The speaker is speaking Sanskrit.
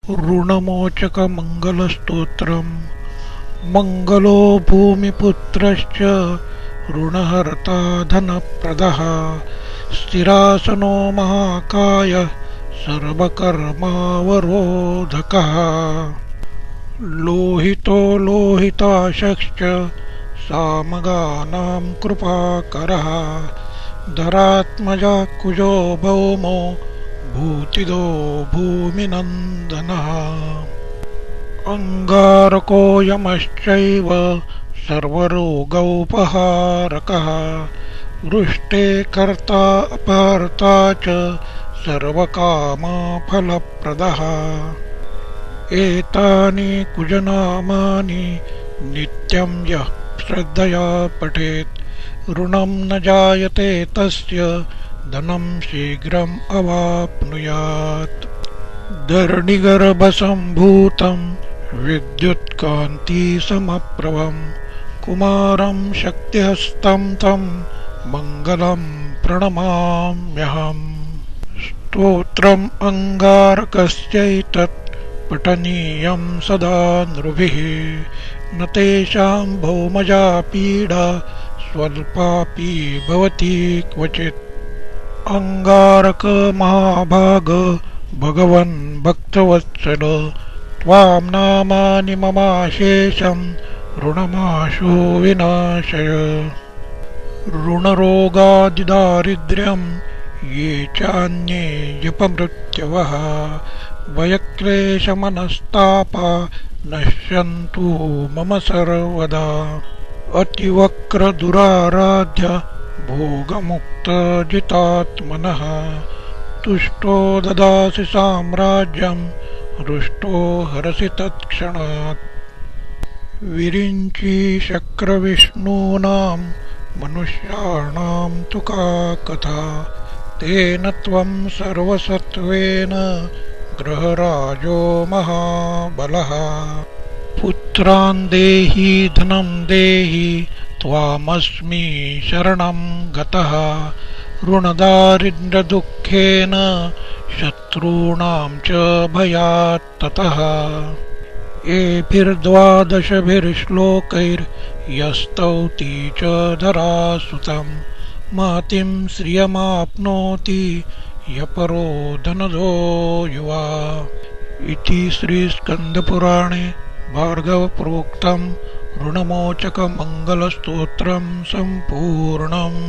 ऋणमोचक मंगलस्तोत्रम्। मंगलो भूमिपुत्रश्च ऋणहर्ता धनप्रदः। स्थिरासनो महाकाय सर्वकर्मावरोधकः। लोहितो लोहिताशश्च सामगानां कृपाकरः। धरात्मजा कुजो भौमो भूतिदो भूमिनन्दनः। अंगारको यमश्चैव सर्वरोगोपहारकः। वृष्टे कर्ता अपहर्ता च सर्वकामफलप्रदः। एतानि कुजनामानि नित्यं यः श्रद्धया पठेत् ऋणं न जायते तस्य धनं शीघ्रम् अवाप्नुयात्। धरणिगर्भसम्भूतं विद्युत्कान्तिसमप्रभं कुमारं शक्तिहस्तं तं मङ्गलं प्रणमाम्यहम्। स्तोत्रम् अंगारकस्यैतत् पठनीयं सदा नृभिः। न तेषां भौमजा पीडा स्वल्पापि भवति क्वचित्। अंगारक महाभाग भगवन् भक्तवत्सल त्वां नामानि ममाशेषं ऋणमाशो विनाशय। ऋणरोगादिदारिद्र्यं ये चान्ये जपमृत्यवः वयक्लेशमनस्तापा नश्यन्तु मम सर्वदा। अतिवक्रदुराराध्य भोगमुक्तजितात्मनः तुष्टो ददासि साम्राज्यं हृष्टो हरसि तत्क्षणात्। विरिञ्चि शक्रविष्णूनां मनुष्याणां तु का कथा। तेन त्वं सर्वसत्त्वेन ग्रहराजो महाबलः। पुत्रान् देहि धनं देहि त्वामस्मि शरणं गतः। ऋणदारिद्र्यदुःखेन शत्रूणां च भयात् ततः। एभिर्द्वादशभिर्श्लोकैर्यस्तौति च धरासुतं महतीं श्रियमाप्नोति यपरो धनदो युवा। इति श्रीस्कन्दपुराणे भार्गवप्रोक्तं ऋणमोचकमङ्गलस्तोत्रं सम्पूर्णम्।